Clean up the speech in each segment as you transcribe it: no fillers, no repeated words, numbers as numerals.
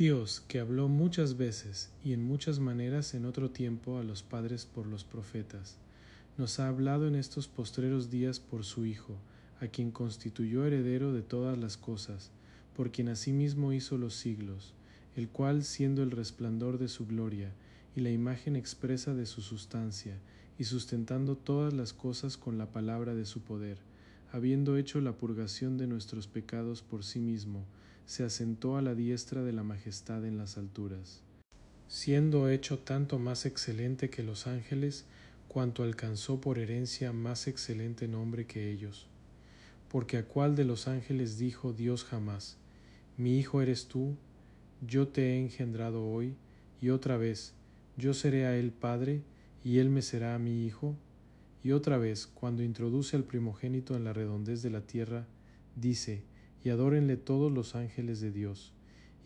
Dios, que habló muchas veces y en muchas maneras en otro tiempo a los padres por los profetas, nos ha hablado en estos postreros días por su Hijo, a quien constituyó heredero de todas las cosas, por quien asimismo hizo los siglos, el cual, siendo el resplandor de su gloria y la imagen expresa de su sustancia, y sustentando todas las cosas con la palabra de su poder, habiendo hecho la purgación de nuestros pecados por sí mismo, se asentó a la diestra de la majestad en las alturas, siendo hecho tanto más excelente que los ángeles, cuanto alcanzó por herencia más excelente nombre que ellos. Porque a cuál de los ángeles dijo Dios jamás: Mi hijo eres tú, yo te he engendrado hoy, y otra vez, yo seré a él padre, y él me será a mi hijo. Y otra vez, cuando introduce al primogénito en la redondez de la tierra, dice: Y adórenle todos los ángeles de Dios.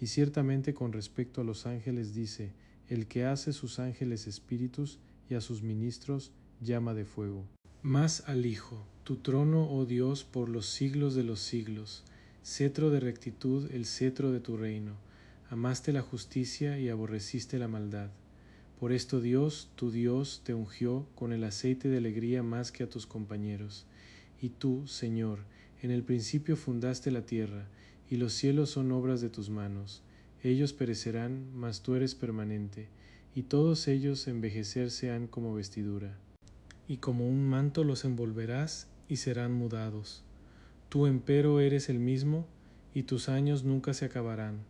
Y ciertamente con respecto a los ángeles dice: El que hace sus ángeles espíritus y a sus ministros llama de fuego. Mas al Hijo, tu trono, oh Dios, por los siglos de los siglos, cetro de rectitud, el cetro de tu reino. Amaste la justicia y aborreciste la maldad. Por esto Dios, tu Dios, te ungió con el aceite de alegría más que a tus compañeros. Y tú, Señor, en el principio fundaste la tierra, y los cielos son obras de tus manos. Ellos perecerán, mas tú eres permanente, y todos ellos envejecerse han como vestidura. Y como un manto los envolverás, y serán mudados. Tú empero eres el mismo, y tus años nunca se acabarán.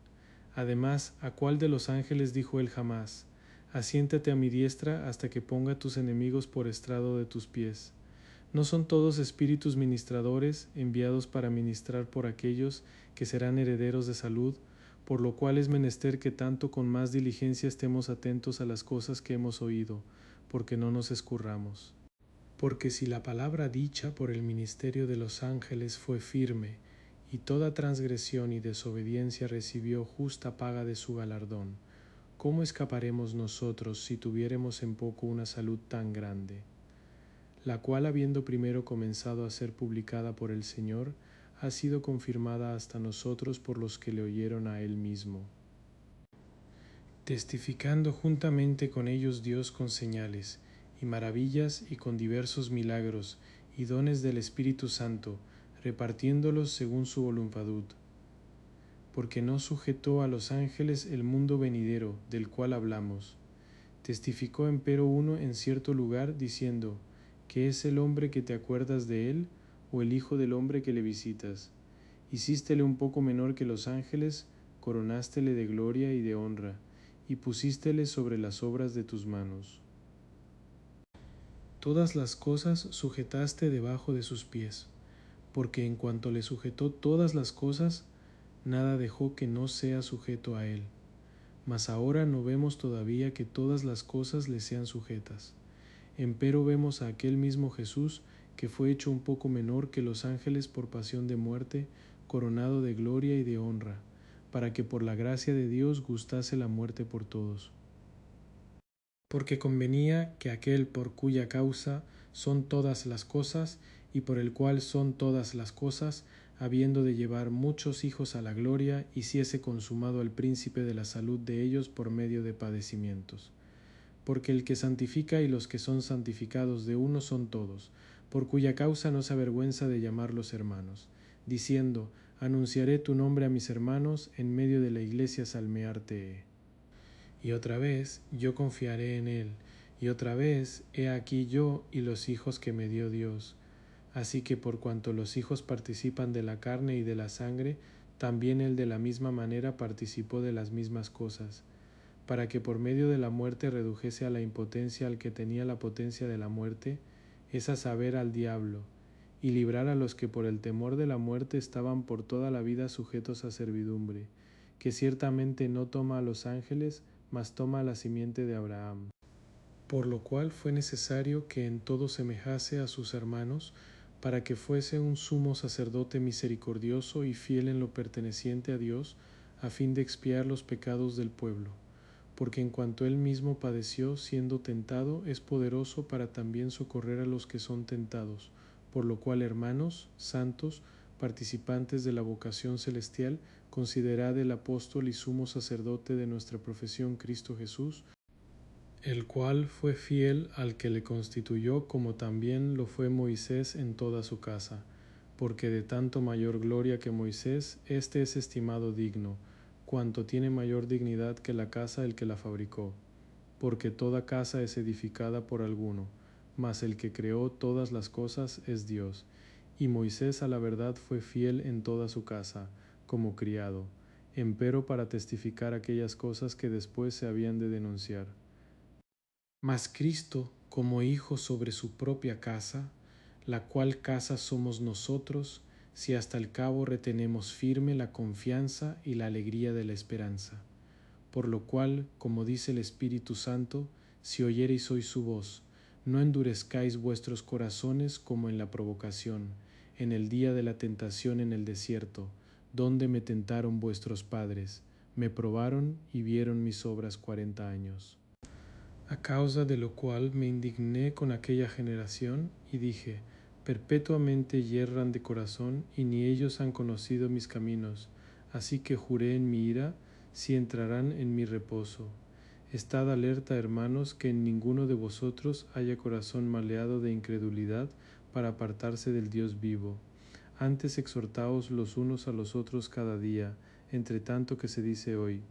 Además, ¿a cuál de los ángeles dijo él jamás: Asiéntate a mi diestra hasta que ponga tus enemigos por estrado de tus pies? ¿No son todos espíritus ministradores, enviados para ministrar por aquellos que serán herederos de salud, por lo cual es menester que tanto con más diligencia estemos atentos a las cosas que hemos oído, porque no nos escurramos? Porque si la palabra dicha por el ministerio de los ángeles fue firme, y toda transgresión y desobediencia recibió justa paga de su galardón, ¿cómo escaparemos nosotros si tuviéremos en poco una salud tan grande? La cual, habiendo primero comenzado a ser publicada por el Señor, ha sido confirmada hasta nosotros por los que le oyeron a él mismo, testificando juntamente con ellos Dios con señales y maravillas y con diversos milagros y dones del Espíritu Santo, repartiéndolos según su voluntad, porque no sujetó a los ángeles el mundo venidero del cual hablamos. Testificó empero uno en cierto lugar, diciendo: ¿Qué es el hombre que te acuerdas de él, o el hijo del hombre que le visitas? Hicístele un poco menor que los ángeles, coronástele de gloria y de honra, y pusístele sobre las obras de tus manos. Todas las cosas sujetaste debajo de sus pies, porque en cuanto le sujetó todas las cosas, nada dejó que no sea sujeto a él. Mas ahora no vemos todavía que todas las cosas le sean sujetas. Empero vemos a aquel mismo Jesús, que fue hecho un poco menor que los ángeles por pasión de muerte, coronado de gloria y de honra, para que por la gracia de Dios gustase la muerte por todos. Porque convenía que aquel por cuya causa son todas las cosas, y por el cual son todas las cosas, habiendo de llevar muchos hijos a la gloria, hiciese consumado al príncipe de la salud de ellos por medio de padecimientos. Porque el que santifica y los que son santificados de uno son todos, por cuya causa no se avergüenza de llamarlos hermanos, diciendo: Anunciaré tu nombre a mis hermanos, en medio de la iglesia salmearte he. Y otra vez, yo confiaré en él, y otra vez, he aquí yo y los hijos que me dio Dios. Así que por cuanto los hijos participan de la carne y de la sangre, también él de la misma manera participó de las mismas cosas, para que por medio de la muerte redujese a la impotencia al que tenía la potencia de la muerte, es a saber, al diablo, y librar a los que por el temor de la muerte estaban por toda la vida sujetos a servidumbre, que ciertamente no toma a los ángeles, mas toma a la simiente de Abraham. Por lo cual fue necesario que en todo semejase a sus hermanos, para que fuese un sumo sacerdote misericordioso y fiel en lo perteneciente a Dios, a fin de expiar los pecados del pueblo. Porque en cuanto él mismo padeció siendo tentado, es poderoso para también socorrer a los que son tentados. Por lo cual, hermanos santos, participantes de la vocación celestial, considerad el apóstol y sumo sacerdote de nuestra profesión Cristo Jesús, el cual fue fiel al que le constituyó, como también lo fue Moisés en toda su casa, porque de tanto mayor gloria que Moisés, éste es estimado digno, cuanto tiene mayor dignidad que la casa el que la fabricó, porque toda casa es edificada por alguno, mas el que creó todas las cosas es Dios. Y Moisés a la verdad fue fiel en toda su casa, como criado, empero para testificar aquellas cosas que después se habían de denunciar. Mas Cristo, como Hijo sobre su propia casa, la cual casa somos nosotros, si hasta el cabo retenemos firme la confianza y la alegría de la esperanza. Por lo cual, como dice el Espíritu Santo, si oyereis hoy su voz, no endurezcáis vuestros corazones como en la provocación, en el día de la tentación en el desierto, donde me tentaron vuestros padres, me probaron y vieron mis obras 40 años. A causa de lo cual me indigné con aquella generación y dije, perpetuamente yerran de corazón y ni ellos han conocido mis caminos, así que juré en mi ira, si entrarán en mi reposo. Estad alerta, hermanos, que en ninguno de vosotros haya corazón maleado de incredulidad para apartarse del Dios vivo. Antes exhortaos los unos a los otros cada día, entre tanto que se dice hoy,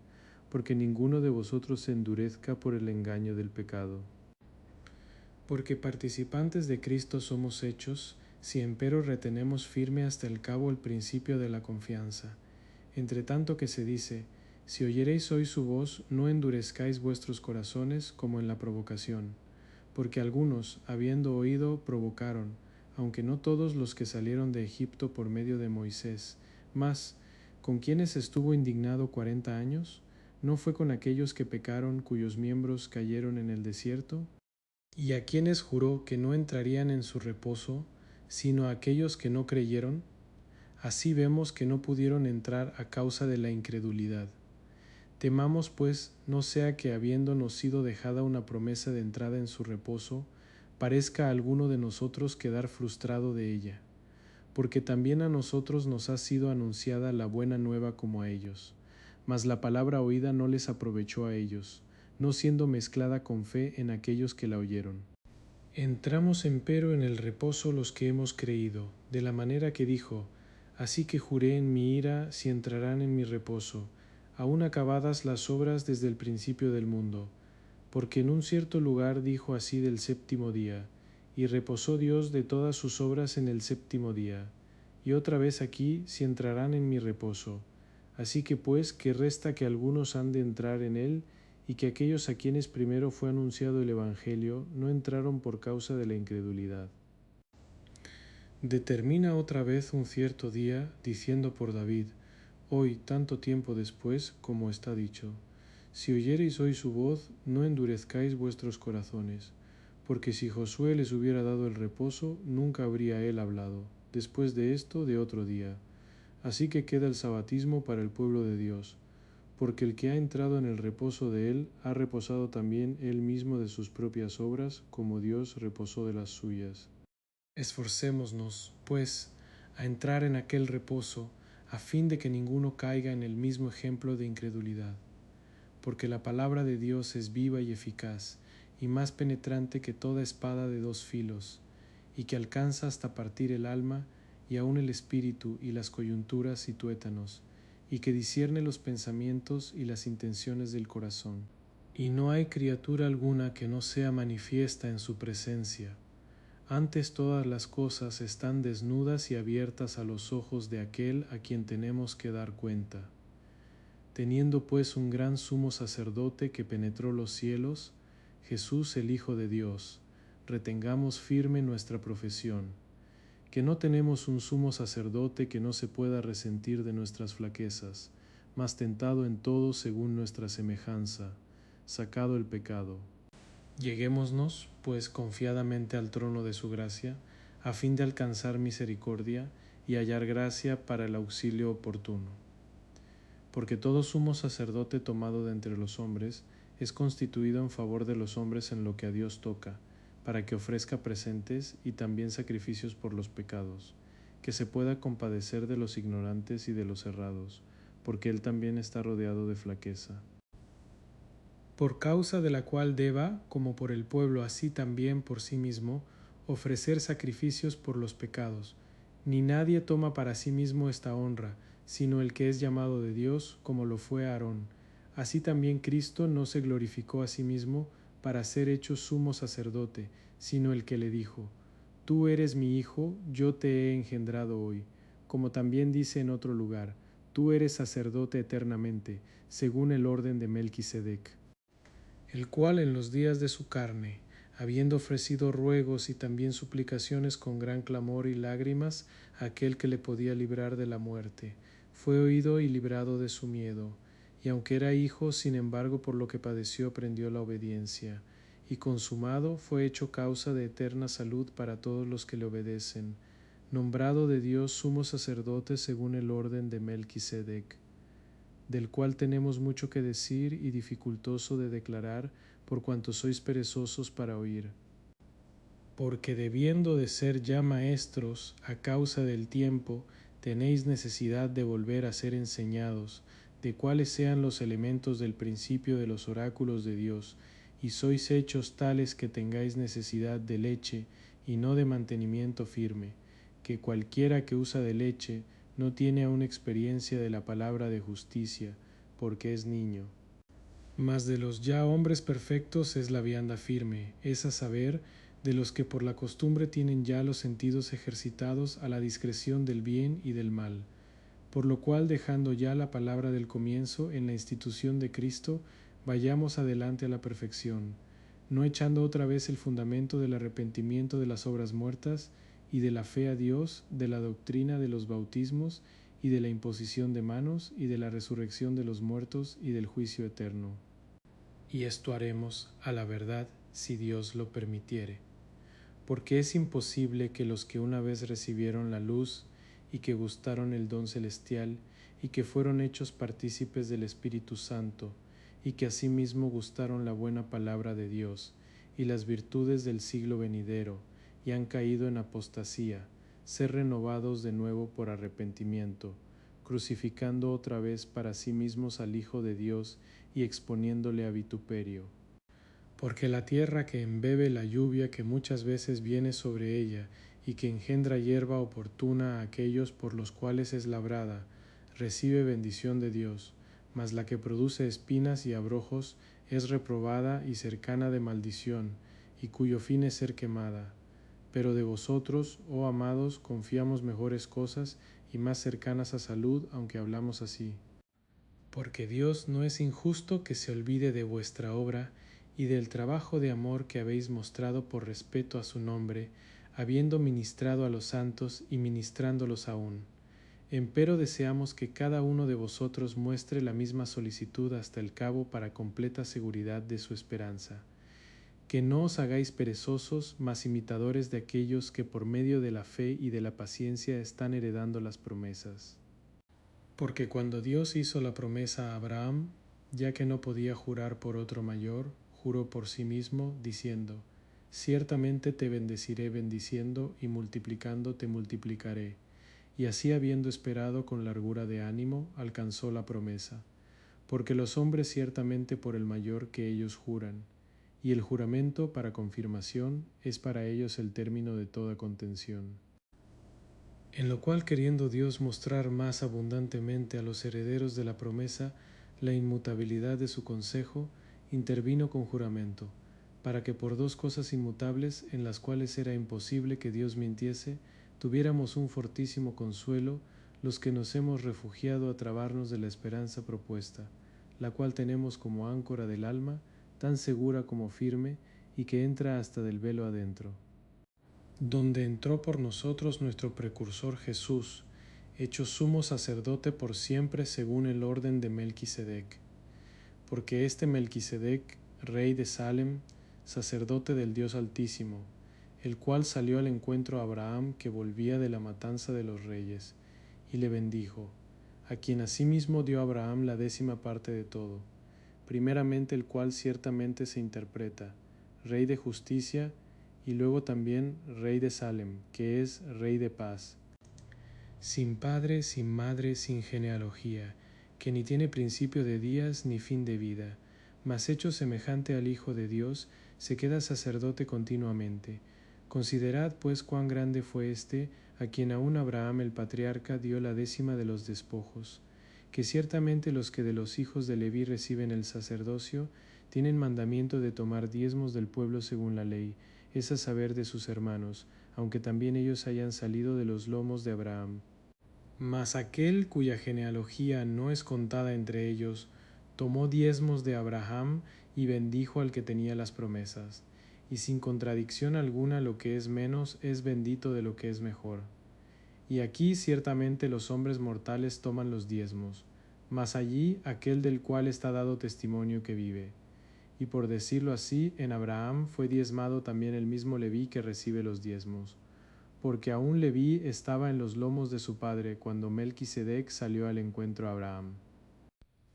porque ninguno de vosotros se endurezca por el engaño del pecado. Porque participantes de Cristo somos hechos, si empero retenemos firme hasta el cabo el principio de la confianza. Entre tanto que se dice, si oyereis hoy su voz, no endurezcáis vuestros corazones como en la provocación, porque algunos, habiendo oído, provocaron, aunque no todos los que salieron de Egipto por medio de Moisés, mas, ¿con quienes estuvo indignado 40 años? ¿No fue con aquellos que pecaron, cuyos miembros cayeron en el desierto? ¿Y a quienes juró que no entrarían en su reposo, sino a aquellos que no creyeron? Así vemos que no pudieron entrar a causa de la incredulidad. Temamos, pues, no sea que habiéndonos sido dejada una promesa de entrada en su reposo, parezca a alguno de nosotros quedar frustrado de ella, porque también a nosotros nos ha sido anunciada la buena nueva como a ellos, mas la palabra oída no les aprovechó a ellos, no siendo mezclada con fe en aquellos que la oyeron. Entramos empero en el reposo los que hemos creído, de la manera que dijo, así que juré en mi ira si entrarán en mi reposo, aún acabadas las obras desde el principio del mundo, porque en un cierto lugar dijo así del séptimo día, y reposó Dios de todas sus obras en el séptimo día, y otra vez aquí si entrarán en mi reposo. Así que pues, que resta que algunos han de entrar en él, y que aquellos a quienes primero fue anunciado el Evangelio no entraron por causa de la incredulidad. Determina otra vez un cierto día, diciendo por David, hoy, tanto tiempo después, como está dicho, si oyereis hoy su voz, no endurezcáis vuestros corazones, porque si Josué les hubiera dado el reposo, nunca habría él hablado, después de esto, de otro día. Así que queda el sabatismo para el pueblo de Dios, porque el que ha entrado en el reposo de él, ha reposado también él mismo de sus propias obras, como Dios reposó de las suyas. Esforcémonos, pues, a entrar en aquel reposo, a fin de que ninguno caiga en el mismo ejemplo de incredulidad. Porque la palabra de Dios es viva y eficaz, y más penetrante que toda espada de dos filos, y que alcanza hasta partir el alma, y aun el espíritu y las coyunturas y tuétanos, y que discierne los pensamientos y las intenciones del corazón. Y no hay criatura alguna que no sea manifiesta en su presencia. Antes todas las cosas están desnudas y abiertas a los ojos de aquel a quien tenemos que dar cuenta. Teniendo pues un gran sumo sacerdote que penetró los cielos, Jesús el Hijo de Dios, retengamos firme nuestra profesión, que no tenemos un sumo sacerdote que no se pueda resentir de nuestras flaquezas, mas tentado en todo según nuestra semejanza, sacado el pecado. Lleguémonos, pues, confiadamente al trono de su gracia, a fin de alcanzar misericordia y hallar gracia para el auxilio oportuno. Porque todo sumo sacerdote tomado de entre los hombres es constituido en favor de los hombres en lo que a Dios toca, para que ofrezca presentes y también sacrificios por los pecados, que se pueda compadecer de los ignorantes y de los errados, porque él también está rodeado de flaqueza. Por causa de la cual deba, como por el pueblo así también por sí mismo, ofrecer sacrificios por los pecados. Ni nadie toma para sí mismo esta honra, sino el que es llamado de Dios, como lo fue Aarón. Así también Cristo no se glorificó a sí mismo para ser hecho sumo sacerdote, sino el que le dijo: Tú eres mi Hijo, yo te he engendrado hoy. Como también dice en otro lugar: Tú eres sacerdote eternamente, según el orden de Melquisedec. El cual en los días de su carne, habiendo ofrecido ruegos y también suplicaciones con gran clamor y lágrimas a aquel que le podía librar de la muerte, fue oído y librado de su miedo, y aunque era hijo, sin embargo por lo que padeció aprendió la obediencia, y consumado fue hecho causa de eterna salud para todos los que le obedecen, nombrado de Dios sumo sacerdote según el orden de Melquisedec, del cual tenemos mucho que decir y dificultoso de declarar, por cuanto sois perezosos para oír. Porque debiendo de ser ya maestros a causa del tiempo, tenéis necesidad de volver a ser enseñados, de cuáles sean los elementos del principio de los oráculos de Dios, y sois hechos tales que tengáis necesidad de leche y no de mantenimiento firme, que cualquiera que usa de leche no tiene aún experiencia de la palabra de justicia, porque es niño. Mas de los ya hombres perfectos es la vianda firme, es a saber, de los que por la costumbre tienen ya los sentidos ejercitados a la discreción del bien y del mal. Por lo cual, dejando ya la palabra del comienzo en la institución de Cristo, vayamos adelante a la perfección, no echando otra vez el fundamento del arrepentimiento de las obras muertas, y de la fe a Dios, de la doctrina de los bautismos, y de la imposición de manos, y de la resurrección de los muertos, y del juicio eterno. Y esto haremos, a la verdad, si Dios lo permitiere. Porque es imposible que los que una vez recibieron la luz, y que gustaron el don celestial, y que fueron hechos partícipes del Espíritu Santo, y que asimismo gustaron la buena palabra de Dios, y las virtudes del siglo venidero, y han caído en apostasía, ser renovados de nuevo por arrepentimiento, crucificando otra vez para sí mismos al Hijo de Dios y exponiéndole a vituperio. Porque la tierra que embebe la lluvia que muchas veces viene sobre ella y que engendra hierba oportuna a aquellos por los cuales es labrada, recibe bendición de Dios, mas la que produce espinas y abrojos es reprobada y cercana de maldición, y cuyo fin es ser quemada. Pero de vosotros, oh amados, confiamos mejores cosas y más cercanas a salud, aunque hablamos así. Porque Dios no es injusto que se olvide de vuestra obra y del trabajo de amor que habéis mostrado por respeto a su nombre, habiendo ministrado a los santos y ministrándolos aún. Empero deseamos que cada uno de vosotros muestre la misma solicitud hasta el cabo para completa seguridad de su esperanza. Que no os hagáis perezosos, mas imitadores de aquellos que por medio de la fe y de la paciencia están heredando las promesas. Porque cuando Dios hizo la promesa a Abraham, ya que no podía jurar por otro mayor, juró por sí mismo, diciendo: Ciertamente te bendeciré bendiciendo, y multiplicando te multiplicaré. Y así, habiendo esperado con largura de ánimo, alcanzó la promesa. Porque los hombres ciertamente por el mayor que ellos juran, y el juramento para confirmación es para ellos el término de toda contención. En lo cual, queriendo Dios mostrar más abundantemente a los herederos de la promesa la inmutabilidad de su consejo, intervino con juramento, para que por dos cosas inmutables, en las cuales era imposible que Dios mintiese, tuviéramos un fortísimo consuelo los que nos hemos refugiado a trabarnos de la esperanza propuesta, la cual tenemos como áncora del alma, tan segura como firme, y que entra hasta del velo adentro, donde entró por nosotros nuestro precursor Jesús, hecho sumo sacerdote por siempre según el orden de Melquisedec. Porque este Melquisedec, rey de Salem, sacerdote del Dios Altísimo, el cual salió al encuentro a Abraham que volvía de la matanza de los reyes, y le bendijo, a quien asimismo dio Abraham la 10ª parte de todo, primeramente el cual ciertamente se interpreta, Rey de justicia, y luego también Rey de Salem, que es Rey de paz. sin padre, sin madre, sin genealogía, que ni tiene principio de días ni fin de vida, mas hecho semejante al Hijo de Dios, se queda sacerdote continuamente. Considerad pues cuán grande fue éste, a quien aun Abraham el patriarca dio la décima de los despojos, que ciertamente los que de los hijos de Leví reciben el sacerdocio, tienen mandamiento de tomar diezmos del pueblo según la ley, es a saber de sus hermanos, aunque también ellos hayan salido de los lomos de Abraham. Mas aquel cuya genealogía no es contada entre ellos, tomó diezmos de Abraham y bendijo al que tenía las promesas. Y sin contradicción alguna lo que es menos es bendito de lo que es mejor. Y aquí ciertamente los hombres mortales toman los diezmos, mas allí aquel del cual está dado testimonio que vive. Y por decirlo así, en Abraham fue diezmado también el mismo Leví que recibe los diezmos, porque aún Leví estaba en los lomos de su padre cuando Melquisedec salió al encuentro a Abraham.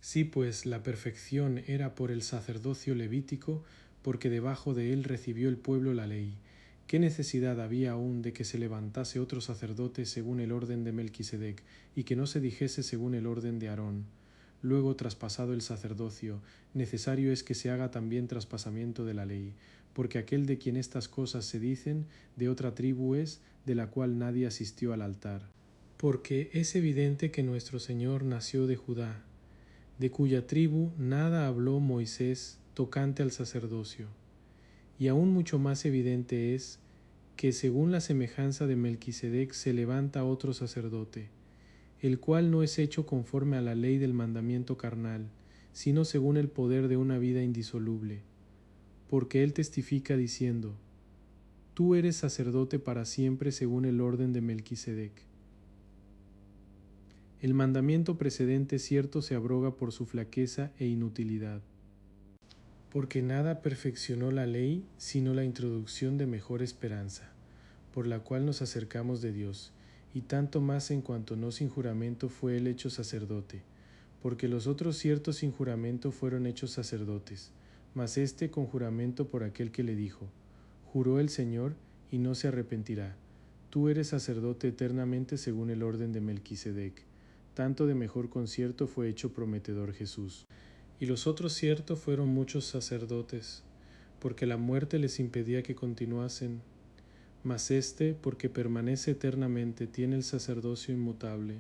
Sí, pues la perfección era por el sacerdocio levítico, porque debajo de él recibió el pueblo la ley. ¿Qué necesidad había aún de que se levantase otro sacerdote según el orden de Melquisedec, y que no se dijese según el orden de Aarón? Luego, traspasado el sacerdocio, necesario es que se haga también traspasamiento de la ley, porque aquel de quien estas cosas se dicen, de otra tribu es, de la cual nadie asistió al altar. Porque es evidente que nuestro Señor nació de Judá, de cuya tribu nada habló Moisés tocante al sacerdocio. Y aún mucho más evidente es que según la semejanza de Melquisedec se levanta otro sacerdote, el cual no es hecho conforme a la ley del mandamiento carnal, sino según el poder de una vida indisoluble, porque él testifica diciendo: Tú eres sacerdote para siempre según el orden de Melquisedec. El mandamiento precedente cierto se abroga por su flaqueza e inutilidad, porque nada perfeccionó la ley sino la introducción de mejor esperanza, por la cual nos acercamos de Dios, y tanto más en cuanto no sin juramento fue él hecho sacerdote, porque los otros ciertos sin juramento fueron hechos sacerdotes, mas éste con juramento por aquel que le dijo: Juró el Señor y no se arrepentirá. Tú eres sacerdote eternamente según el orden de Melquisedec. Tanto de mejor concierto fue hecho prometedor Jesús. Y los otros cierto fueron muchos sacerdotes, porque la muerte les impedía que continuasen, mas éste, porque permanece eternamente, tiene el sacerdocio inmutable,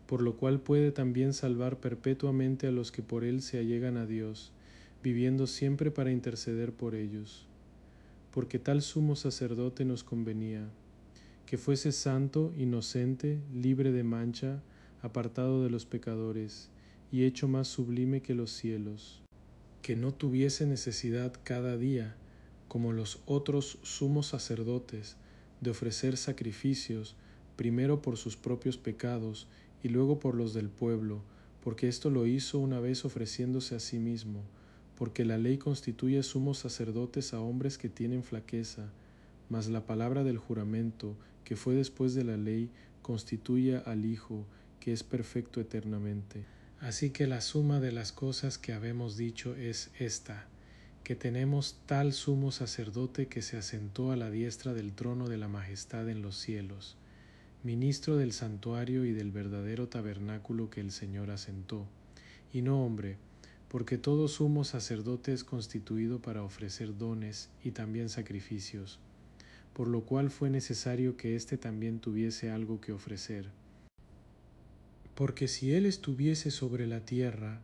por lo cual puede también salvar perpetuamente a los que por él se allegan a Dios, viviendo siempre para interceder por ellos. Porque tal sumo sacerdote nos convenía, que fuese santo, inocente, libre de mancha, apartado de los pecadores, y hecho más sublime que los cielos, que no tuviese necesidad cada día, como los otros sumos sacerdotes, de ofrecer sacrificios, primero por sus propios pecados y luego por los del pueblo, porque esto lo hizo una vez ofreciéndose a sí mismo, porque la ley constituye sumos sacerdotes a hombres que tienen flaqueza, mas la palabra del juramento, que fue después de la ley, constituye al Hijo, que es perfecto eternamente. Así que la suma de las cosas que habemos dicho es esta, que tenemos tal sumo sacerdote que se asentó a la diestra del trono de la majestad en los cielos, ministro del santuario y del verdadero tabernáculo que el Señor asentó, y no hombre, porque todo sumo sacerdote es constituido para ofrecer dones y también sacrificios, por lo cual fue necesario que éste también tuviese algo que ofrecer. Porque si él estuviese sobre la tierra,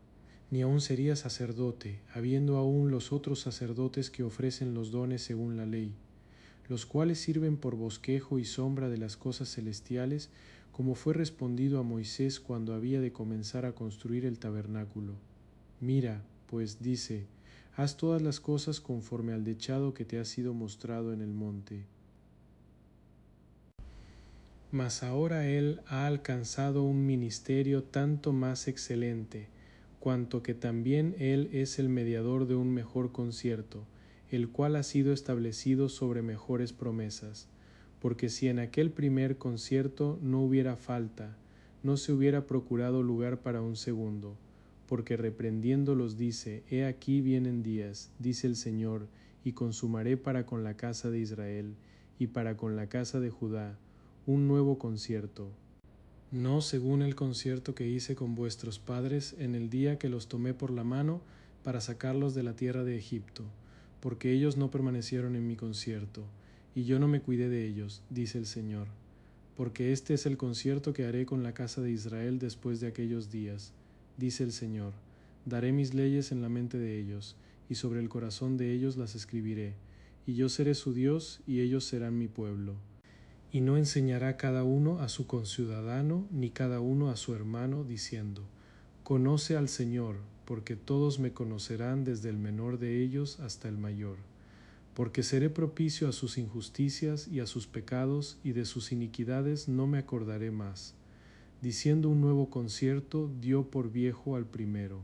ni aun sería sacerdote, habiendo aún los otros sacerdotes que ofrecen los dones según la ley, los cuales sirven por bosquejo y sombra de las cosas celestiales, como fue respondido a Moisés cuando había de comenzar a construir el tabernáculo. Mira, pues dice, haz todas las cosas conforme al dechado que te ha sido mostrado en el monte. Mas ahora él ha alcanzado un ministerio tanto más excelente, cuanto que también él es el mediador de un mejor concierto, el cual ha sido establecido sobre mejores promesas, porque si en aquel primer concierto no hubiera falta, no se hubiera procurado lugar para un segundo, porque reprendiéndolos dice: He aquí vienen días, dice el Señor, y consumaré para con la casa de Israel y para con la casa de Judá un nuevo concierto, no según el concierto que hice con vuestros padres en el día que los tomé por la mano para sacarlos de la tierra de Egipto, porque ellos no permanecieron en mi concierto, y yo no me cuidé de ellos, dice el Señor. Porque este es el concierto que haré con la casa de Israel después de aquellos días, dice el Señor. Daré mis leyes en la mente de ellos, y sobre el corazón de ellos las escribiré, y yo seré su Dios, y ellos serán mi pueblo. Y no enseñará cada uno a su conciudadano, ni cada uno a su hermano, diciendo, Conoce al Señor, porque todos me conocerán desde el menor de ellos hasta el mayor. Porque seré propicio a sus injusticias y a sus pecados, y de sus iniquidades no me acordaré más. Diciendo un nuevo concierto, dio por viejo al primero,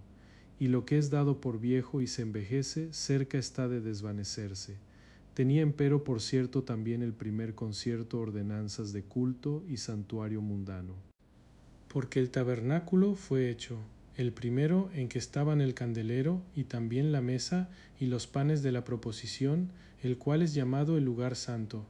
y lo que es dado por viejo y se envejece, cerca está de desvanecerse. Tenía empero por cierto también el primer concierto ordenanzas de culto y santuario mundano. Porque el tabernáculo fue hecho, el primero en que estaban el candelero y también la mesa y los panes de la proposición, el cual es llamado el lugar santo.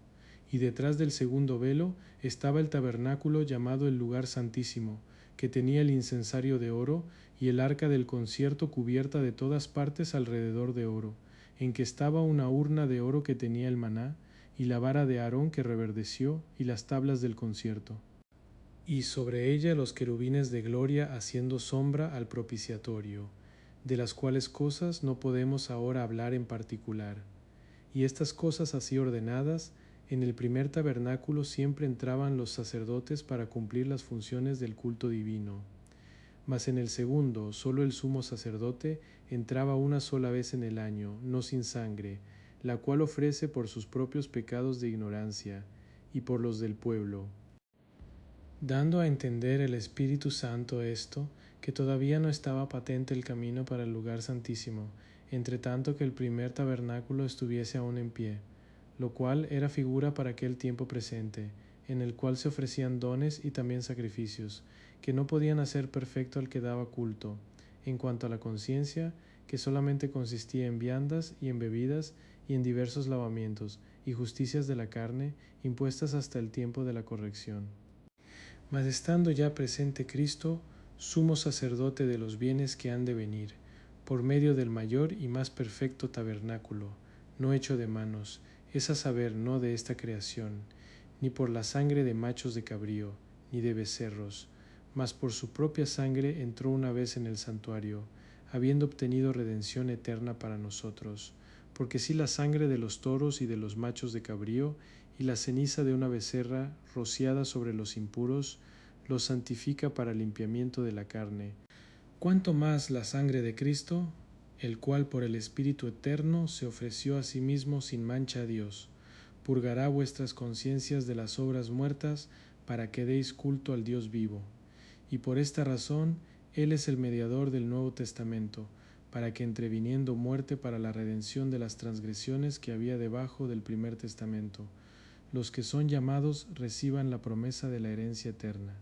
Y detrás del segundo velo estaba el tabernáculo llamado el lugar santísimo, que tenía el incensario de oro y el arca del concierto cubierta de todas partes alrededor de oro, en que estaba una urna de oro que tenía el maná, y la vara de Aarón que reverdeció, y las tablas del concierto. Y sobre ella los querubines de gloria haciendo sombra al propiciatorio, de las cuales cosas no podemos ahora hablar en particular. Y estas cosas así ordenadas, en el primer tabernáculo siempre entraban los sacerdotes para cumplir las funciones del culto divino. Mas en el segundo, solo el sumo sacerdote entraba una sola vez en el año, no sin sangre, la cual ofrece por sus propios pecados de ignorancia y por los del pueblo, dando a entender el Espíritu Santo esto, que todavía no estaba patente el camino para el lugar santísimo, entre tanto que el primer tabernáculo estuviese aún en pie, lo cual era figura para aquel tiempo presente, en el cual se ofrecían dones y también sacrificios, que no podían hacer perfecto al que daba culto, en cuanto a la conciencia, que solamente consistía en viandas y en bebidas y en diversos lavamientos y justicias de la carne, impuestas hasta el tiempo de la corrección. Mas estando ya presente Cristo, sumo sacerdote de los bienes que han de venir, por medio del mayor y más perfecto tabernáculo, no hecho de manos, es a saber, no de esta creación, ni por la sangre de machos de cabrío, ni de becerros, mas por su propia sangre entró una vez en el santuario, habiendo obtenido redención eterna para nosotros, porque si la sangre de los toros y de los machos de cabrío y la ceniza de una becerra rociada sobre los impuros los santifica para limpiamiento de la carne, cuánto más la sangre de Cristo, el cual por el Espíritu eterno se ofreció a sí mismo sin mancha a Dios, purgará vuestras conciencias de las obras muertas para que deis culto al Dios vivo. Y por esta razón Él es el mediador del Nuevo Testamento, para que entreviniendo muerte para la redención de las transgresiones que había debajo del primer testamento, los que son llamados reciban la promesa de la herencia eterna.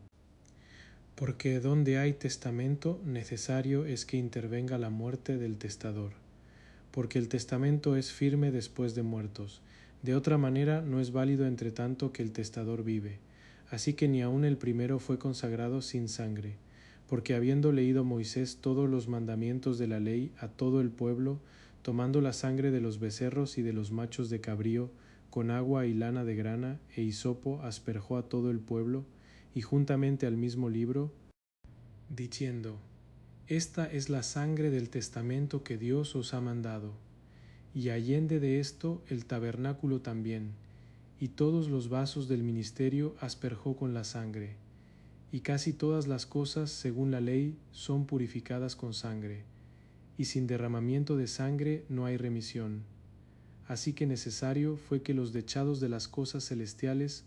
Porque donde hay testamento, necesario es que intervenga la muerte del testador, porque el testamento es firme después de muertos. De otra manera no es válido entre tanto que el testador vive. Así que ni aun el primero fue consagrado sin sangre, porque habiendo leído Moisés todos los mandamientos de la ley a todo el pueblo, tomando la sangre de los becerros y de los machos de cabrío, con agua y lana de grana e hisopo asperjó a todo el pueblo, y juntamente al mismo libro, diciendo, Esta es la sangre del testamento que Dios os ha mandado. Y allende de esto el tabernáculo también, y todos los vasos del ministerio asperjó con la sangre. Y casi todas las cosas, según la ley, son purificadas con sangre, y sin derramamiento de sangre no hay remisión. Así que necesario fue que los dechados de las cosas celestiales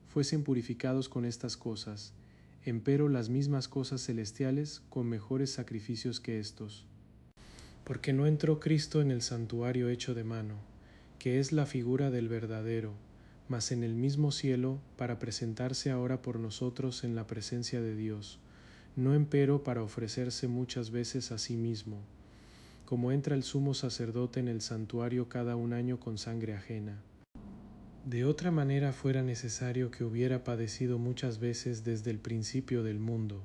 fuesen purificados con estas cosas, empero las mismas cosas celestiales con mejores sacrificios que éstos. Porque no entró Cristo en el santuario hecho de mano, que es la figura del verdadero, mas en el mismo cielo, para presentarse ahora por nosotros en la presencia de Dios, no empero para ofrecerse muchas veces a sí mismo, como entra el sumo sacerdote en el santuario cada un año con sangre ajena. De otra manera fuera necesario que hubiera padecido muchas veces desde el principio del mundo,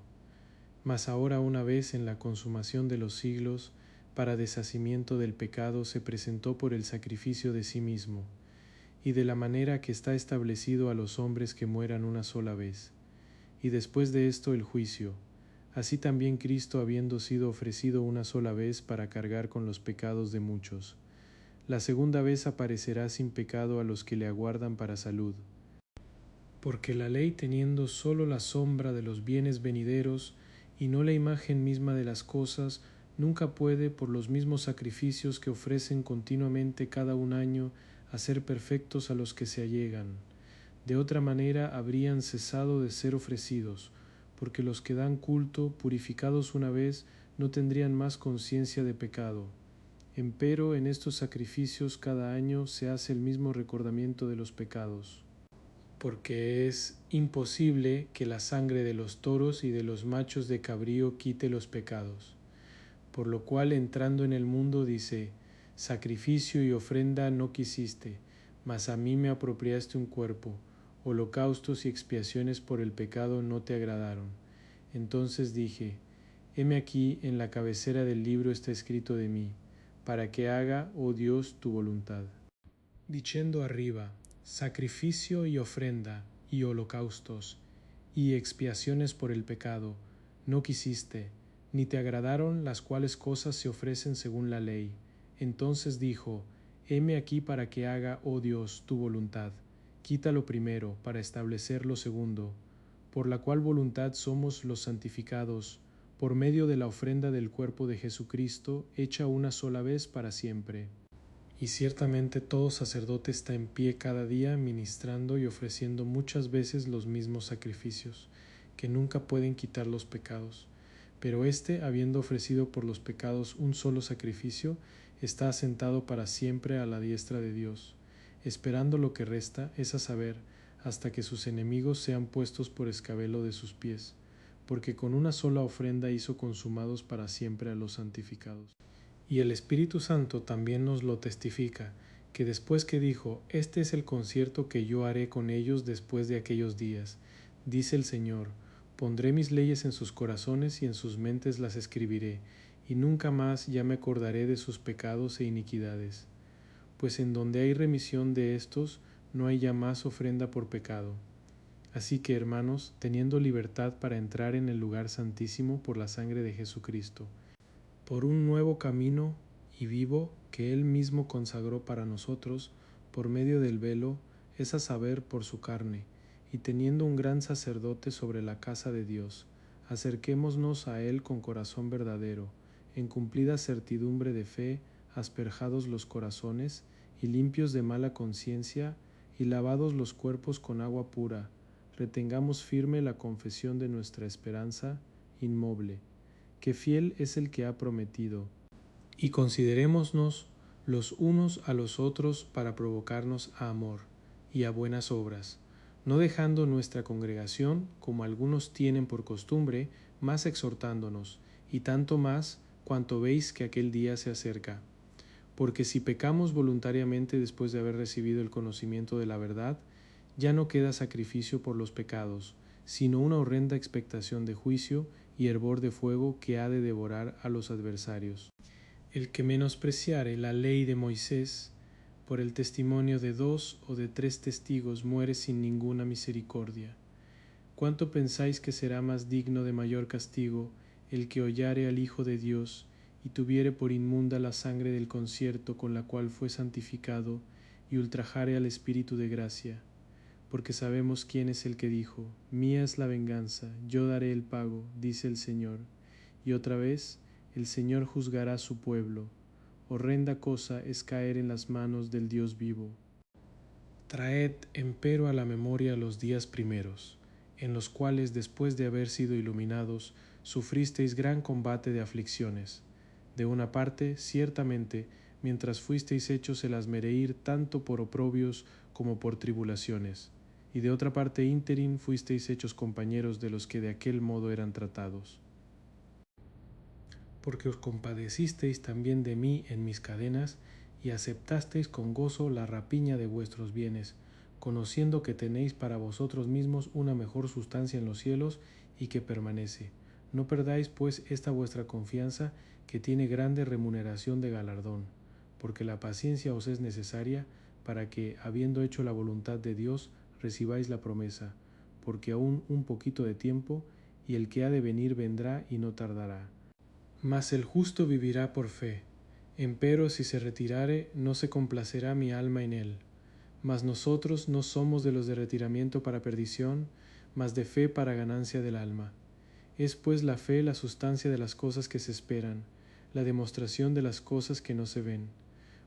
mas ahora una vez en la consumación de los siglos, para deshacimiento del pecado, se presentó por el sacrificio de sí mismo, y de la manera que está establecido a los hombres que mueran una sola vez, y después de esto el juicio. Así también Cristo, habiendo sido ofrecido una sola vez para cargar con los pecados de muchos, la segunda vez aparecerá sin pecado a los que le aguardan para salud. Porque la ley, teniendo sólo la sombra de los bienes venideros y no la imagen misma de las cosas, nunca puede, por los mismos sacrificios que ofrecen continuamente cada un año, hacer perfectos a los que se allegan. De otra manera habrían cesado de ser ofrecidos, porque los que dan culto, purificados una vez, no tendrían más conciencia de pecado. Empero en estos sacrificios cada año se hace el mismo recordamiento de los pecados, porque es imposible que la sangre de los toros y de los machos de cabrío quite los pecados. Por lo cual, entrando en el mundo, dice: sacrificio y ofrenda no quisiste, mas a mí me apropiaste un cuerpo; holocaustos y expiaciones por el pecado no te agradaron. Entonces dije: heme aquí, en la cabecera del libro está escrito de mí, para que haga, oh Dios, tu voluntad. Diciendo arriba: sacrificio y ofrenda y holocaustos y expiaciones por el pecado no quisiste, ni te agradaron, las cuales cosas se ofrecen según la ley. Entonces dijo: heme aquí para que haga, oh Dios, tu voluntad. Quita lo primero, para establecer lo segundo, por la cual voluntad somos los santificados, por medio de la ofrenda del cuerpo de Jesucristo, hecha una sola vez para siempre. Y ciertamente todo sacerdote está en pie cada día ministrando y ofreciendo muchas veces los mismos sacrificios, que nunca pueden quitar los pecados. Pero éste, habiendo ofrecido por los pecados un solo sacrificio, está asentado para siempre a la diestra de Dios, esperando lo que resta, es a saber, hasta que sus enemigos sean puestos por escabelo de sus pies, porque con una sola ofrenda hizo consumados para siempre a los santificados. Y el Espíritu Santo también nos lo testifica, que después que dijo: este es el concierto que yo haré con ellos después de aquellos días, dice el Señor: pondré mis leyes en sus corazones y en sus mentes las escribiré, y nunca más ya me acordaré de sus pecados e iniquidades. Pues en donde hay remisión de estos, no hay ya más ofrenda por pecado. Así que, hermanos, teniendo libertad para entrar en el lugar santísimo por la sangre de Jesucristo, por un nuevo camino y vivo que Él mismo consagró para nosotros por medio del velo, es a saber, por su carne, y teniendo un gran sacerdote sobre la casa de Dios, acerquémonos a Él con corazón verdadero, en cumplida certidumbre de fe, asperjados los corazones y limpios de mala conciencia, y lavados los cuerpos con agua pura, retengamos firme la confesión de nuestra esperanza inmoble, que fiel es el que ha prometido. Y considerémonos los unos a los otros para provocarnos a amor y a buenas obras, no dejando nuestra congregación, como algunos tienen por costumbre, mas exhortándonos, y tanto más cuanto veis que aquel día se acerca. Porque si pecamos voluntariamente después de haber recibido el conocimiento de la verdad, ya no queda sacrificio por los pecados, sino una horrenda expectación de juicio y hervor de fuego que ha de devorar a los adversarios. El que menospreciare la ley de Moisés, por el testimonio de 2 o de 3 testigos, muere sin ninguna misericordia. ¿Cuánto pensáis que será más digno de mayor castigo el que hollare al Hijo de Dios y tuviere por inmunda la sangre del concierto con la cual fue santificado, y ultrajare al Espíritu de gracia? Porque sabemos quién es el que dijo: mía es la venganza, yo daré el pago, dice el Señor. Y otra vez: el Señor juzgará a su pueblo. Horrenda cosa es caer en las manos del Dios vivo. Traed empero a la memoria los días primeros, en los cuales, después de haber sido iluminados, sufristeis gran combate de aflicciones. De una parte, ciertamente, mientras fuisteis hechos el hazmerreír tanto por oprobios como por tribulaciones, y de otra parte ínterin fuisteis hechos compañeros de los que de aquel modo eran tratados. Porque os compadecisteis también de mí en mis cadenas, y aceptasteis con gozo la rapiña de vuestros bienes, conociendo que tenéis para vosotros mismos una mejor sustancia en los cielos y que permanece. No perdáis pues esta vuestra confianza, que tiene grande remuneración de galardón, porque la paciencia os es necesaria para que, habiendo hecho la voluntad de Dios, recibáis la promesa, porque aún un poquito de tiempo, y el que ha de venir vendrá y no tardará. Mas el justo vivirá por fe. Empero si se retirare, no se complacerá mi alma en él. Mas nosotros no somos de los de retiramiento para perdición, mas de fe para ganancia del alma. Es pues la fe la sustancia de las cosas que se esperan, la demostración de las cosas que no se ven,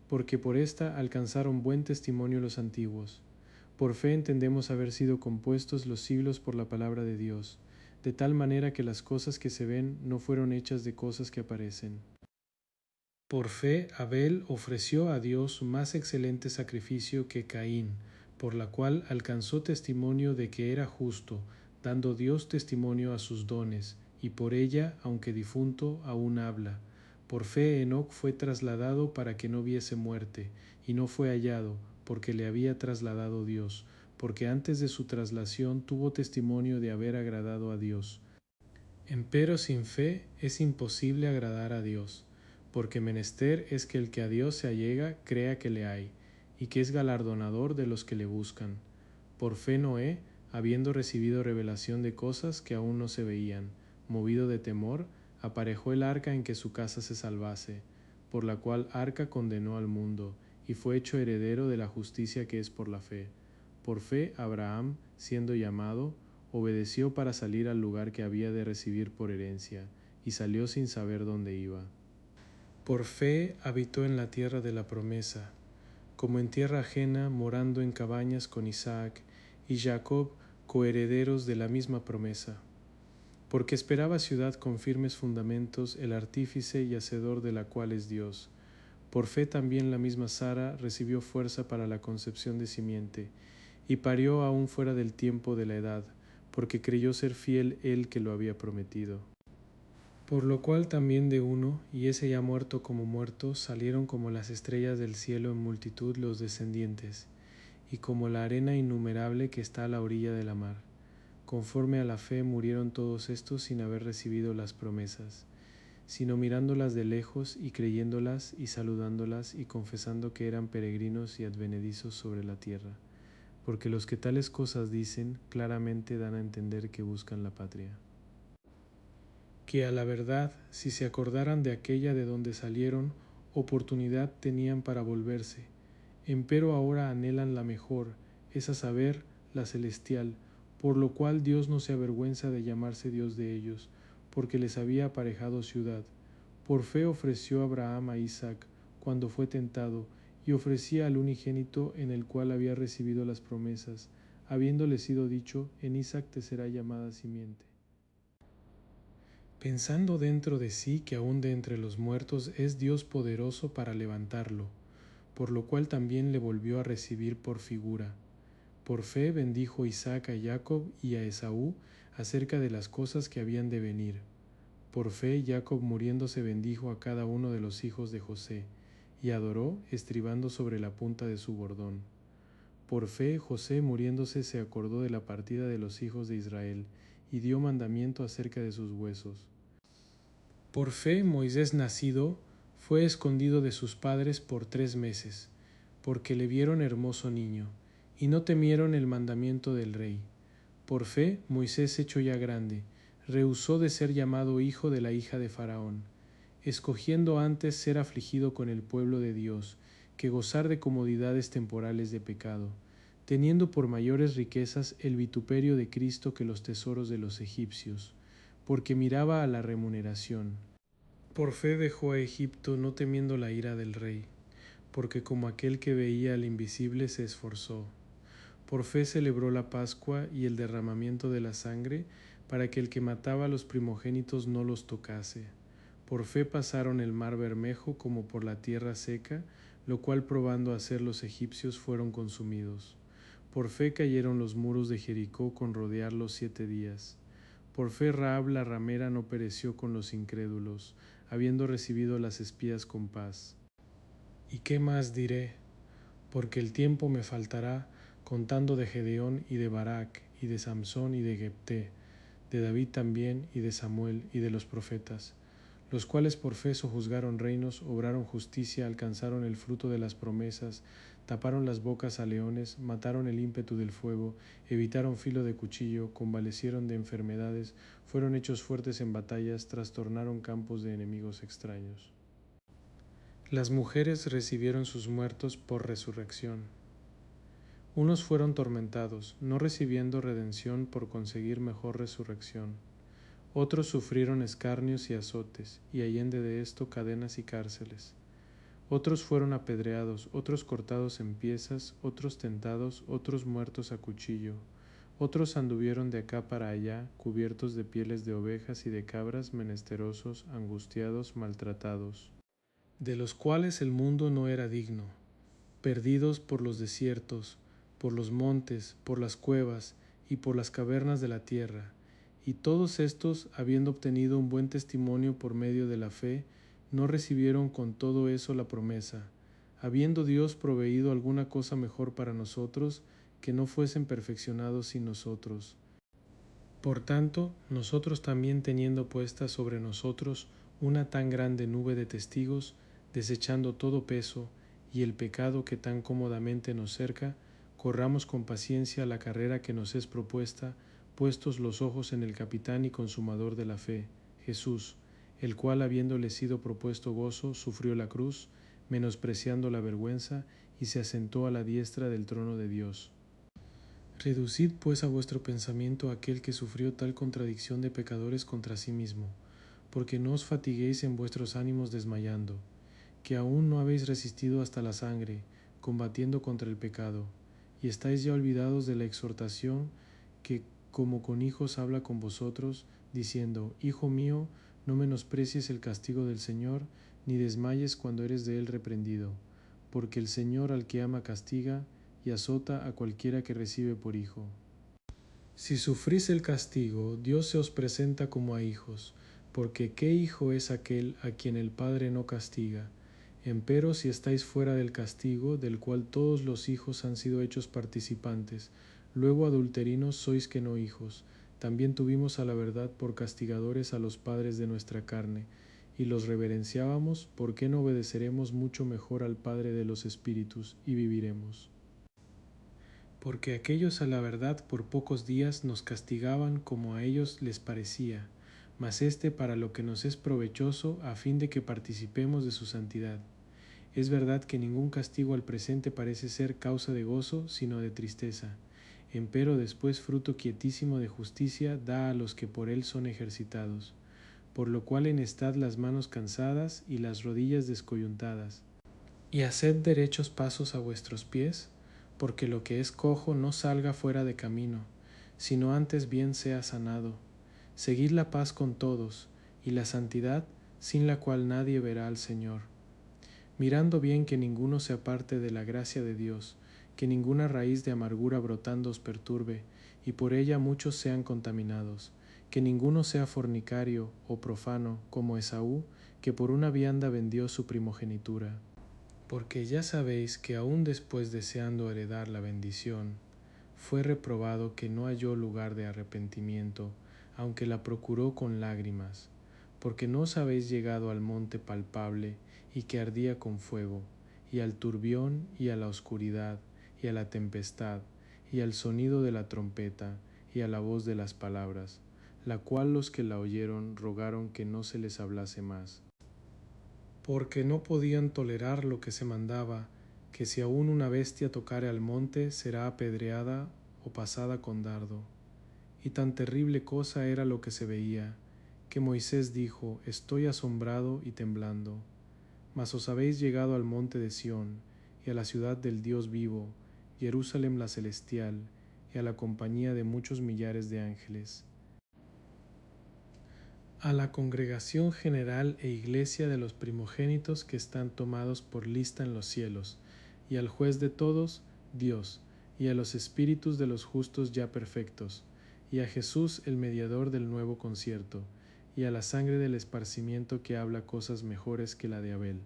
porque por esta alcanzaron buen testimonio los antiguos. Por fe entendemos haber sido compuestos los siglos por la palabra de Dios, de tal manera que las cosas que se ven no fueron hechas de cosas que aparecen. Por fe Abel ofreció a Dios más excelente sacrificio que Caín, por la cual alcanzó testimonio de que era justo, dando Dios testimonio a sus dones, y por ella, aunque difunto, aún habla. Por fe Enoc fue trasladado para que no viese muerte, y no fue hallado, porque le había trasladado Dios, porque antes de su traslación tuvo testimonio de haber agradado a Dios. Empero sin fe es imposible agradar a Dios, porque menester es que el que a Dios se allega crea que le hay, y que es galardonador de los que le buscan. Por fe Noé, habiendo recibido revelación de cosas que aún no se veían, movido de temor, aparejó el arca en que su casa se salvase, por la cual arca condenó al mundo, y fue hecho heredero de la justicia que es por la fe. Por fe Abraham, siendo llamado, obedeció para salir al lugar que había de recibir por herencia, y salió sin saber dónde iba. Por fe habitó en la tierra de la promesa, como en tierra ajena, morando en cabañas con Isaac y Jacob, coherederos de la misma promesa, porque esperaba ciudad con firmes fundamentos, el artífice y hacedor de la cual es Dios. Por fe también la misma Sara recibió fuerza para la concepción de simiente, y parió aún fuera del tiempo de la edad, porque creyó ser fiel el que lo había prometido. Por lo cual también de uno, y ese ya muerto como muerto, salieron como las estrellas del cielo en multitud los descendientes, y como la arena innumerable que está a la orilla de la mar. Conforme a la fe murieron todos estos sin haber recibido las promesas, sino mirándolas de lejos y creyéndolas y saludándolas y confesando que eran peregrinos y advenedizos sobre la tierra, porque los que tales cosas dicen claramente dan a entender que buscan la patria. Que a la verdad, si se acordaran de aquella de donde salieron, oportunidad tenían para volverse, empero ahora anhelan la mejor, es a saber, la celestial, por lo cual Dios no se avergüenza de llamarse Dios de ellos, porque les había aparejado ciudad. Por fe ofreció Abraham a Isaac cuando fue tentado, y ofrecía al unigénito en el cual había recibido las promesas, habiéndole sido dicho, en Isaac te será llamada simiente. Pensando dentro de sí que aun de entre los muertos es Dios poderoso para levantarlo, por lo cual también le volvió a recibir por figura. Por fe bendijo Isaac a Jacob y a Esaú acerca de las cosas que habían de venir. Por fe Jacob muriéndose bendijo a cada uno de los hijos de José, y adoró estribando sobre la punta de su bordón. Por fe José muriéndose se acordó de la partida de los hijos de Israel, y dio mandamiento acerca de sus huesos. Por fe Moisés nacido fue escondido de sus padres por 3 meses, porque le vieron hermoso niño, y no temieron el mandamiento del rey. Por fe Moisés hecho ya grande, rehusó de ser llamado hijo de la hija de Faraón, escogiendo antes ser afligido con el pueblo de Dios, que gozar de comodidades temporales de pecado, teniendo por mayores riquezas el vituperio de Cristo que los tesoros de los egipcios, porque miraba a la remuneración. Por fe dejó a Egipto no temiendo la ira del rey, porque como aquel que veía al invisible se esforzó. Por fe celebró la Pascua y el derramamiento de la sangre, para que el que mataba a los primogénitos no los tocase. Por fe pasaron el mar Bermejo como por la tierra seca, lo cual probando hacer los egipcios fueron consumidos. Por fe cayeron los muros de Jericó con rodearlos 7 días. Por fe Rahab la ramera no pereció con los incrédulos, habiendo recibido las espías con paz. ¿Y qué más diré? Porque el tiempo me faltará, contando de Gedeón y de Barak, y de Samsón y de Jepté, de David también, y de Samuel, y de los profetas, los cuales por fe sojuzgaron reinos, obraron justicia, alcanzaron el fruto de las promesas, taparon las bocas a leones, mataron el ímpetu del fuego, evitaron filo de cuchillo, convalecieron de enfermedades, fueron hechos fuertes en batallas, trastornaron campos de enemigos extraños. Las mujeres recibieron sus muertos por resurrección. Unos fueron tormentados, no recibiendo redención por conseguir mejor resurrección. Otros sufrieron escarnios y azotes, y allende de esto cadenas y cárceles. Otros fueron apedreados, otros cortados en piezas, otros tentados, otros muertos a cuchillo. Otros anduvieron de acá para allá, cubiertos de pieles de ovejas y de cabras, menesterosos, angustiados, maltratados, de los cuales el mundo no era digno, perdidos por los desiertos, por los montes, por las cuevas y por las cavernas de la tierra. Y todos estos, habiendo obtenido un buen testimonio por medio de la fe, no recibieron con todo eso la promesa, habiendo Dios proveído alguna cosa mejor para nosotros, que no fuesen perfeccionados sin nosotros. Por tanto, nosotros también teniendo puesta sobre nosotros una tan grande nube de testigos, desechando todo peso y el pecado que tan cómodamente nos cerca, corramos con paciencia la carrera que nos es propuesta, puestos los ojos en el capitán y consumador de la fe, Jesús, el cual, habiéndole sido propuesto gozo, sufrió la cruz, menospreciando la vergüenza, y se asentó a la diestra del trono de Dios. Reducid pues a vuestro pensamiento aquel que sufrió tal contradicción de pecadores contra sí mismo, porque no os fatiguéis en vuestros ánimos desmayando, que aún no habéis resistido hasta la sangre, combatiendo contra el pecado, y estáis ya olvidados de la exhortación que como con hijos habla con vosotros, diciendo, Hijo mío, no menosprecies el castigo del Señor, ni desmayes cuando eres de él reprendido, porque el Señor al que ama castiga, y azota a cualquiera que recibe por hijo. Si sufrís el castigo, Dios se os presenta como a hijos, porque ¿qué hijo es aquel a quien el Padre no castiga? Empero si estáis fuera del castigo, del cual todos los hijos han sido hechos participantes, luego adulterinos sois que no hijos. También tuvimos a la verdad por castigadores a los padres de nuestra carne, y los reverenciábamos, ¿por qué no obedeceremos mucho mejor al Padre de los Espíritus y viviremos? Porque aquellos a la verdad por pocos días nos castigaban como a ellos les parecía, mas éste para lo que nos es provechoso, a fin de que participemos de su santidad. Es verdad que ningún castigo al presente parece ser causa de gozo, sino de tristeza. Empero después fruto quietísimo de justicia da a los que por él son ejercitados. Por lo cual enestad las manos cansadas y las rodillas descoyuntadas, y haced derechos pasos a vuestros pies, porque lo que es cojo no salga fuera de camino, sino antes bien sea sanado. Seguid la paz con todos, y la santidad, sin la cual nadie verá al Señor. Mirando bien que ninguno se aparte de la gracia de Dios, que ninguna raíz de amargura brotando os perturbe, y por ella muchos sean contaminados, que ninguno sea fornicario o profano, como Esaú, que por una vianda vendió su primogenitura. Porque ya sabéis que aun después deseando heredar la bendición, fue reprobado que no halló lugar de arrepentimiento, aunque la procuró con lágrimas, porque no os habéis llegado al monte palpable y que ardía con fuego, y al turbión y a la oscuridad, y a la tempestad, y al sonido de la trompeta, y a la voz de las palabras, la cual los que la oyeron rogaron que no se les hablase más, porque no podían tolerar lo que se mandaba, que si aún una bestia tocare al monte, será apedreada o pasada con dardo. Y tan terrible cosa era lo que se veía, que Moisés dijo, estoy asombrado y temblando. Mas os habéis llegado al monte de Sión, y a la ciudad del Dios vivo, Jerusalem la celestial, y a la compañía de muchos millares de ángeles, a la congregación general e iglesia de los primogénitos que están tomados por lista en los cielos, y al juez de todos, Dios, y a los espíritus de los justos ya perfectos, y a Jesús el mediador del nuevo concierto, y a la sangre del esparcimiento que habla cosas mejores que la de Abel.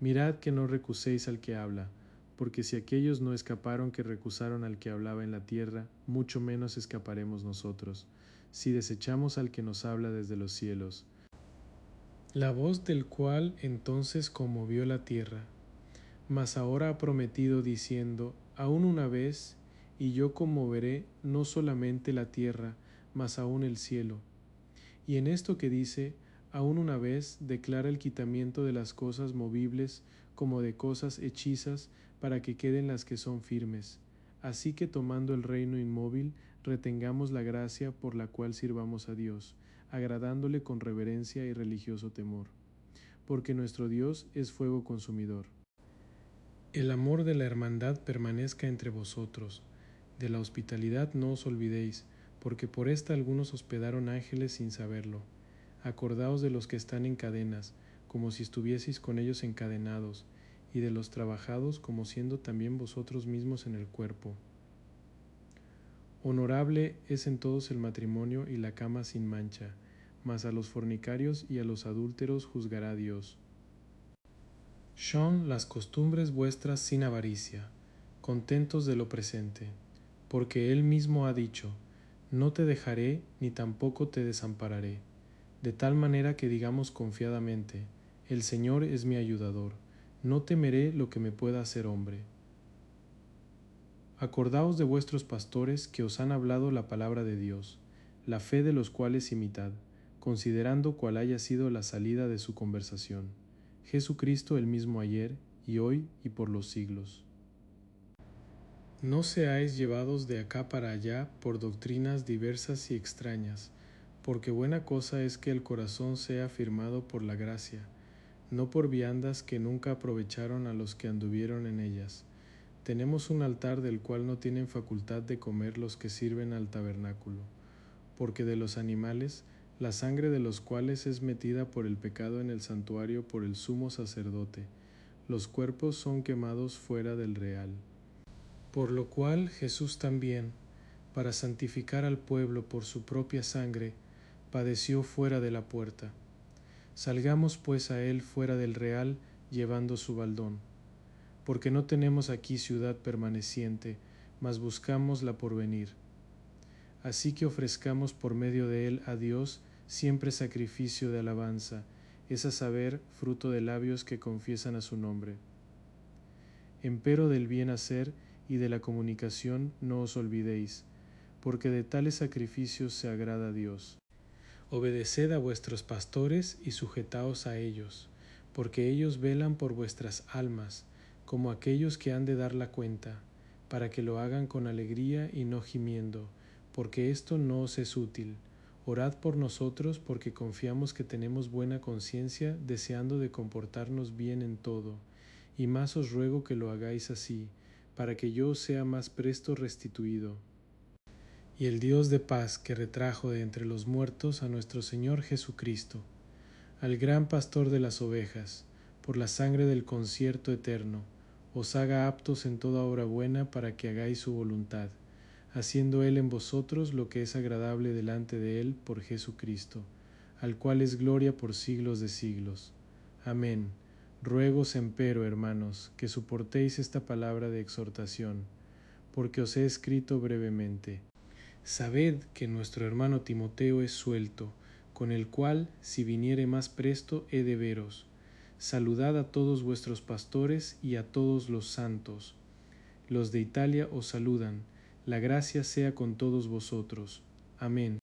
Mirad que no recuséis al que habla, porque si aquellos no escaparon que recusaron al que hablaba en la tierra, mucho menos escaparemos nosotros, si desechamos al que nos habla desde los cielos, la voz del cual entonces conmovió la tierra. Mas ahora ha prometido diciendo, aún una vez, y yo conmoveré no solamente la tierra, mas aún el cielo. Y en esto que dice, aún una vez, declara el quitamiento de las cosas movibles como de cosas hechizas, para que queden las que son firmes. Así que tomando el reino inmóvil, retengamos la gracia por la cual sirvamos a Dios, agradándole con reverencia y religioso temor. Porque nuestro Dios es fuego consumidor. El amor de la hermandad permanezca entre vosotros. De la hospitalidad no os olvidéis, porque por esta algunos hospedaron ángeles sin saberlo. Acordaos de los que están en cadenas, como si estuvieseis con ellos encadenados, y de los trabajados como siendo también vosotros mismos en el cuerpo. Honorable es en todos el matrimonio y la cama sin mancha, mas a los fornicarios y a los adúlteros juzgará Dios. Son las costumbres vuestras sin avaricia, contentos de lo presente, porque Él mismo ha dicho, no te dejaré ni tampoco te desampararé, de tal manera que digamos confiadamente, el Señor es mi ayudador, no temeré lo que me pueda hacer hombre. Acordaos de vuestros pastores que os han hablado la palabra de Dios, la fe de los cuales imitad, considerando cuál haya sido la salida de su conversación. Jesucristo el mismo ayer, y hoy, y por los siglos. No seáis llevados de acá para allá por doctrinas diversas y extrañas, porque buena cosa es que el corazón sea afirmado por la gracia, no por viandas que nunca aprovecharon a los que anduvieron en ellas. Tenemos un altar del cual no tienen facultad de comer los que sirven al tabernáculo, porque de los animales, la sangre de los cuales es metida por el pecado en el santuario por el sumo sacerdote, los cuerpos son quemados fuera del real. Por lo cual Jesús también, para santificar al pueblo por su propia sangre, padeció fuera de la puerta. Salgamos pues a él fuera del real, llevando su baldón, porque no tenemos aquí ciudad permaneciente, mas buscamos la porvenir. Así que ofrezcamos por medio de él a Dios siempre sacrificio de alabanza, es a saber, fruto de labios que confiesan a su nombre. Empero del bien hacer y de la comunicación no os olvidéis, porque de tales sacrificios se agrada a Dios. Obedeced a vuestros pastores y sujetaos a ellos, porque ellos velan por vuestras almas, como aquellos que han de dar la cuenta, para que lo hagan con alegría y no gimiendo, porque esto no os es útil. Orad por nosotros, porque confiamos que tenemos buena conciencia, deseando de comportarnos bien en todo, y más os ruego que lo hagáis así, para que yo os sea más presto restituido. Y el Dios de paz, que retrajo de entre los muertos a nuestro Señor Jesucristo, al gran pastor de las ovejas, por la sangre del concierto eterno, os haga aptos en toda obra buena para que hagáis su voluntad, haciendo Él en vosotros lo que es agradable delante de Él por Jesucristo, al cual es gloria por siglos de siglos. Amén. Ruegos empero, hermanos, que soportéis esta palabra de exhortación, porque os he escrito brevemente. Sabed que nuestro hermano Timoteo es suelto, con el cual, si viniere más presto, he de veros. Saludad a todos vuestros pastores y a todos los santos. Los de Italia os saludan. La gracia sea con todos vosotros. Amén.